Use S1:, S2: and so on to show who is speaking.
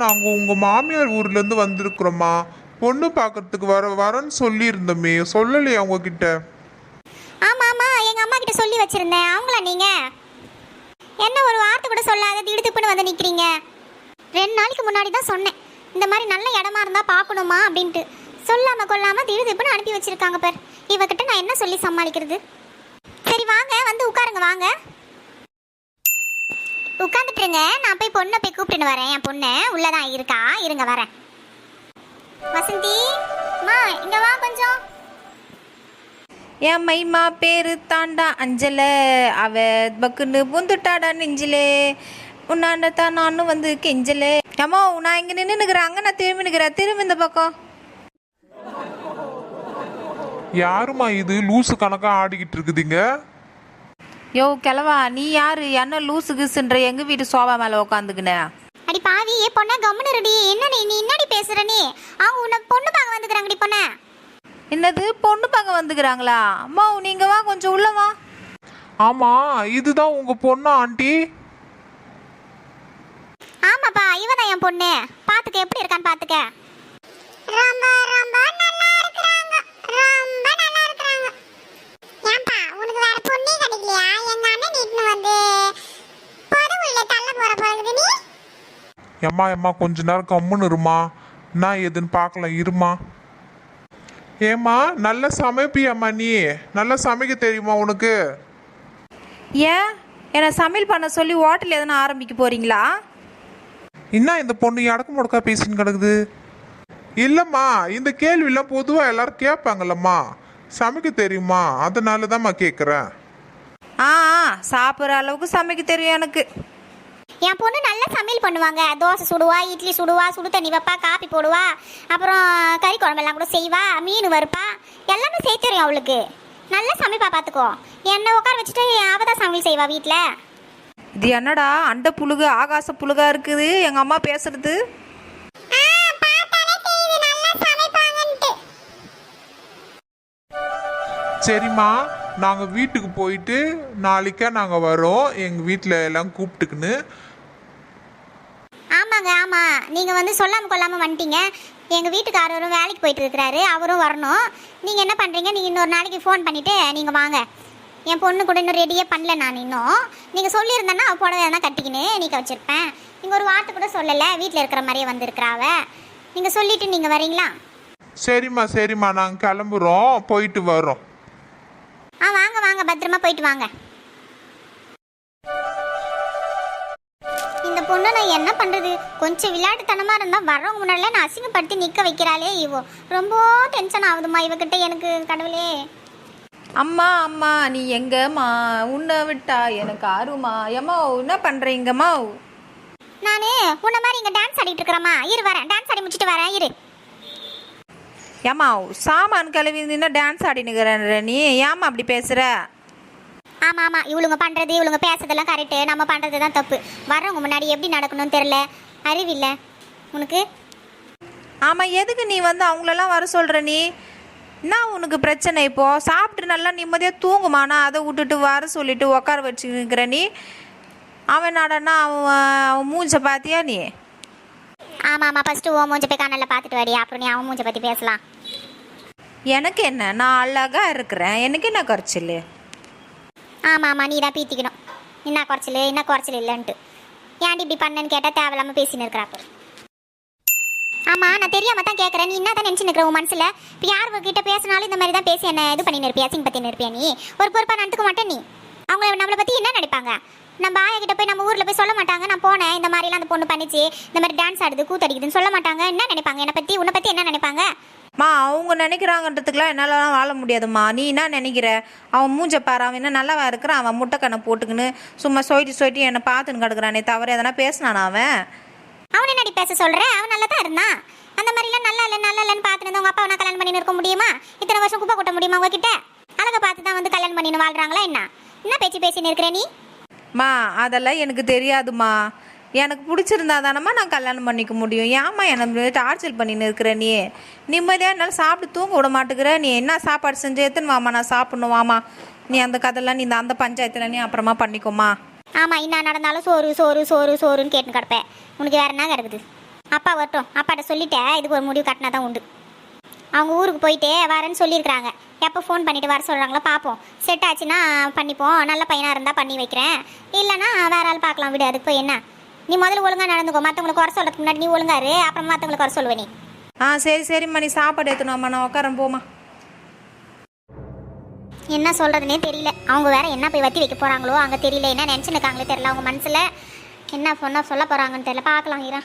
S1: நாங்கள் உங்கள் மாமியார் ஊர்லேருந்து வந்திருக்கிறோம்மா. பொண்ணு பார்க்கறதுக்கு வரேன்னு சொல்லியிருந்தோமே, சொல்லலையா உங்ககிட்ட?
S2: ஆமாம் ஆமாம், எங்கள் அம்மா கிட்ட சொல்லி வச்சுருந்தேன். அவங்களா நீங்கள்? என்ன ஒரு வார்த்தை கூட சொல்லாத திடுத்துப்புன்னு வந்து நிற்கிறீங்க? 2 நாளைக்கு முன்னாடி தான் சொன்னேன், இந்த மாதிரி நல்ல இடமா இருந்தால் பார்க்கணுமா அப்படின்ட்டு. சொல்லாமல் கொள்ளாமல் திடுத்துப்புன்னு அனுப்பி வச்சுருக்காங்க பார். இவகிட்ட நான் என்ன சொல்லி சமாளிக்கிறது? சரி வாங்க, வந்து உட்காருங்க வாங்க. உட்காந்துட்டுருங்க, நான் போய் பொண்ணை போய் கூப்பிட்டுன்னு வரேன். என் பொண்ணு உள்ளதான் இருக்கா, இருங்க வரேன். வசந்தி மா, இங்க வா கொஞ்சம்.
S3: என் மைமா பேரு தாண்டா அஞ்சல, அவ பக்குன்னு பூந்துட்டாடா நெஞ்சிலே, உன்னாண்டத்தான் நானும் வந்து கெஞ்சலே. ஏமா நான் இங்கே நின்றுக்கிறேன், அங்கே நான் திரும்பி நிற்கிறேன், திரும்பி இந்த பக்கம்.
S1: யாருமா இது லூசு கணக்காக ஆடிக்கிட்டு இருக்குதுங்க?
S3: யோ கிழவா, நீ யாரு? என்ன லூசு கிசுன்ற எங்கள் வீட்டு சோபா மேலே உக்காந்துக்கினே?
S2: அடி பாவி, ஏ பொண்ணை கம்முன்னு ரெடி. என்ன நீ என்னடி பேசுற? நீ அவங்க உன்னை பொண்ணு பார்க்க வந்துக்கிறாங்கடி பொண்ணை.
S3: என்னது பொண்ணு பார்க்க வந்துக்கிறாங்களா? அம்மா நீங்க வா, கொஞ்சம் உள்ள வா.
S1: ஆமாம், இதுதான் உங்கள் பொண்ணா ஆண்டி?
S2: ஆமாப்பா, இவ தான் என் பொண்ணு. பார்த்துக்க எப்படி இருக்கான்னு பார்த்துக்க. ரொம்ப ரொம்ப நல்லா இருக்கறாங்க, ரொம்ப நல்லா இருக்கறாங்க. ஏன்பா உனக்கு வேற பொண்ணே கிடைக்கலையா? எங்க அண்ணன் நீட்னு வந்து பொதுவுள்ள தள்ள போற போகுது நீ.
S1: எம்மா கொஞ்ச நேரம் கம்முன்னு இருமா, நான் எதுன்னு பார்க்கலாம் இருமா. ஏம்மா நல்லா சமைப்பியம்மா? நீ நல்லா சமைக்க தெரியுமா உனக்கு?
S3: ஏன் என்னை சமையல் பண்ண சொல்லி ஹோட்டல் எதனா ஆரம்பிக்க போறீங்களா?
S1: என்ன இந்த பொண்ணு இடக்கு முடக்கா பேசின்னு கிடக்குது? இல்லைம்மா, இந்த கேள்வியெல்லாம் பொதுவாக எல்லாரும் கேட்பாங்கல்லம்மா. சமைக்க தெரியுமா, அதனால தான்மா கேட்குறேன்.
S3: ஆ சாப்பிட்ற அளவுக்கு சமைக்க தெரியும் எனக்கு.
S2: என் பொண்ணு நல்லா சமையல் பண்ணுவாங்க. தோசை சுடுவா, இட்லி சுடுவா, சுடு தண்ணி வைப்பா, காப்பி போடுவா, அப்புறம் கறி குழம்பெல்லாம் கூட செய்வா, மீன் வறுப்பா, எல்லாமே செய்ய தெரியும் அவளுக்கு. நல்லா சமைப்பா, பார்த்துக்கோ. என்னை உட்கார வச்சுட்டு அவ தான் சமையல் செய்வா வீட்டில்.
S3: இது என்னடா அண்ட புழுகு ஆகாச புழுகா இருக்குது எங்கள் அம்மா பேசுறது?
S1: சரிம்மா, நாங்கள் வீட்டுக்கு போயிட்டு நாளைக்கா நாங்கள் வரோம், எங்கள் வீட்டில் எல்லாம் கூப்பிட்டுக்குன்னு.
S2: ஆமாங்க ஆமாம், நீங்கள் வந்து சொல்லாமல் கொள்ளாமல் வந்துட்டீங்க. எங்கள் வீட்டுக்காரரும் வேலைக்கு போயிட்டு இருக்கிறாரு, அவரும் வரணும். நீங்கள் என்ன பண்ணுறீங்க, நீங்கள் இன்னொரு நாளைக்கு ஃபோன் பண்ணிவிட்டு நீங்கள் வாங்க. என் பொண்ணு கூட இன்னும் ரெடியே பண்ணல நான் இன்னும். நீங்கள் சொல்லியிருந்தேன்னா அவள் புடவை எதனா கட்டிக்கின்னு நீக்க வச்சுருப்பேன். நீங்கள் ஒரு வார்த்தை கூட சொல்லலை, வீட்டில் இருக்கிற மாதிரியே வந்திருக்கிறாவ. நீங்கள் சொல்லிவிட்டு நீங்கள் வரீங்களா?
S1: சரிம்மா நாங்கள் கிளம்புறோம், போயிட்டு வரோம்.
S2: வாங்க வாங்க, பத்திரமா போயிட்டு வாங்க. இந்த பொண்ணு நான் என்ன பண்ணுறது? கொஞ்சம் விளையாட்டுத்தனமாக இருந்தால் வரவங்க முன்னாடிலாம் நான் அசிங்கப்படுத்தி நிற்க வைக்கிறாளே இவோ. ரொம்ப டென்ஷன் ஆகுதுமா இவகிட்ட எனக்கு, கடவுளே.
S3: அம்மா நீ எங்கம்மா? உன்னை விட்டா எனக்கு ஆர்வமா? ஏம்மா என்ன பண்ணுறீங்கம்மா?
S2: நான் உன்ன மாதிரி இங்கே டான்ஸ் ஆடிட்டு இருக்கிறேம்மா. இரு வரேன், டான்ஸ் ஆடி முடிச்சுட்டு வரேன் இரு.
S3: ஏம்மா சாமான் கழுவி நின்று டான்ஸ் ஆடினுக்கிற நீ, ஏம்மா அப்படி பேசுகிற?
S2: ஆமாம் இவளுங்க பண்ணுறது இவளுங்க பேசுறதெல்லாம் கரெக்டு, நம்ம பண்ணுறது தான் தப்பு. வரவங்க முன்னாடி எப்படி நடக்கணும்னு தெரில, அறிவில்லை உனக்கு.
S3: ஆமாம், எதுக்கு நீ வந்து அவங்களெல்லாம் வர சொல்கிற? நீ என்ன உனக்கு பிரச்சனை? இப்போது சாப்பிட்டு நல்லா நிம்மதியாக தூங்குமானா, அதை விட்டுட்டு வர சொல்லிட்டு உட்கார வச்சுக்கிற நீ. அவன் நடனா அவன் மூஞ்ச பார்த்தியா நீ?
S2: ஆமாம் ஃபஸ்ட்டு ஓ மூஞ்ச போய் கண்ணில் பார்த்துட்டு வாடி, அப்புறம் நீ அவன் மூஞ்ச பற்றி பேசலாம்.
S3: எனக்கு என்ன, நான் அழகாக இருக்கிறேன், எனக்கு என்ன குறைச்சல்?
S2: ஆமாம் நீ தான் பீத்திக்கணும். என்ன குறைச்சல் இல்லைன்ட்டு. ஏன்டி இப்படி பண்ணேன்னு கேட்டால் தேவையில்லாமல் பேசின்னு இருக்கிறாப்பு. ஆமாம் நான் தெரியாமல் தான் கேட்குறேன். நீ என்ன தான் நினச்சி நிற்கிற உன் மனசில்? இப்போ யார் கிட்ட பேசினாலும் இந்த மாதிரி தான் பேசி என்ன இது பண்ணி நிற்பியா, சிங் பற்றி நிற்பியா? நீ ஒரு பொறுப்பாக நடந்துக்க மாட்டேன் நீ. அவங்க நம்மளை பற்றி என்ன நினைப்பாங்க? நம்ம ஆயக்கிட்ட போய் நம்ம ஊரில் போய் சொல்ல மாட்டாங்க, நான் போனேன் இந்த மாதிரிலாம் அந்த பொண்ணு பண்ணிச்சு, இந்த மாதிரி டான்ஸ் ஆடுது கூத்தடிக்குதுன்னு சொல்ல மாட்டாங்க. என்ன நினைப்பாங்க என்னை பற்றி, உன்னை பற்றி என்ன நினைப்பாங்க?
S3: அவங்க நினைக்கிறாங்கன்றதுக்கெலாம் என்னாலலாம் வாழ முடியாதும்மா. நீ என்ன நினைக்கிற? அவன் மூஞ்ச பாரு, அவன் என்ன நல்லாவா இருக்கிறான்? அவன் முட்டைக்கண்ணை போட்டுக்கின்னு சும்மா சொயிட்டு என்னை பார்த்துன்னு கிடக்குறானே தவிர எதனா பேசினானா அவன்?
S2: அவன் என்னடி பேச சொல்கிற? அவன் நல்லா தான் இருந்தான். அந்த மாதிரிலாம் நல்லா இல்லைன்னு பார்த்துட்டு உங்கள் அப்பா நான் கல்யாணம் பண்ணின்னு இருக்க முடியுமா? இத்தனை வருஷம் குப்பை கொட்ட முடியுமா உங்ககிட்ட? அழகை பார்த்து தான் வந்து கல்யாணம் பண்ணின்னு வாழ்கிறாங்களா என்ன பேசின்னு இருக்கிற நீ?
S3: அதெல்லாம் எனக்கு தெரியாதுமா. எனக்கு பிடிச்சிருந்தா தானம்மா நான் கல்யாணம் பண்ணிக்க முடியும். ஏம்மா என்னை டார்ச்சர் பண்ணின்னு இருக்கிற நீ? நிம்மதியாக என்னால் சாப்பிட்டு தூங்க விட மாட்டேங்கிற நீ. என்ன சாப்பாடு செஞ்சு எத்தனை வாமா நான் சாப்பிட்ணும்? வாமா நீ அந்த கதைலாம் நீ அந்த பஞ்சாயத்தில் நீ அப்புறமா பண்ணிக்கோமா.
S2: ஆமாம் என்ன நடந்தாலும் சோறு சோறு சோறு சோறுன்னு கேட்டுன்னு கிடப்பேன். உனக்கு வேற என்ன கிடக்குது? அப்பா வரட்டும், அப்பாட்ட சொல்லிட்டேன் இதுக்கு ஒரு முடிவு கட்டினா தான் உண்டு. அவங்க ஊருக்கு போயிட்டு வரேன்னு சொல்லியிருக்கிறாங்க. எப்போ ஃபோன் பண்ணிட்டு வர சொல்கிறாங்களோ பார்ப்போம். செட் ஆச்சுன்னா பண்ணிப்போம். நல்ல பையனாக இருந்தால் பண்ணி வைக்கிறேன், இல்லைன்னா வேற ஆள் பார்க்கலாம். விடு, அதுக்கு போய் என்ன. நீ முதல்ல ஒழுங்காக நடந்துக்கோ. மற்றவங்களுக்கு குறை சொல்கிறதுக்கு முன்னாடி நீ ஒழுங்காரு, அப்புறம் மற்றவங்களுக்கு குறை சொல்லுவே நீ.
S3: சரி சரிம்மா, நீ சாப்பாடு எடுத்துனோம்மா, நான் உட்காரன் போமா.
S2: என்ன சொல்கிறதுனே தெரியல. அவங்க வேற என்ன போய் வத்தி வைக்க போகிறாங்களோ அங்கே தெரியல. என்ன நினச்சின்னு இருக்காங்களே தெரியல. அவங்க மனசில் என்ன சொல்ல போகிறாங்கன்னு தெரியல. பார்க்கலாம் ஈரா.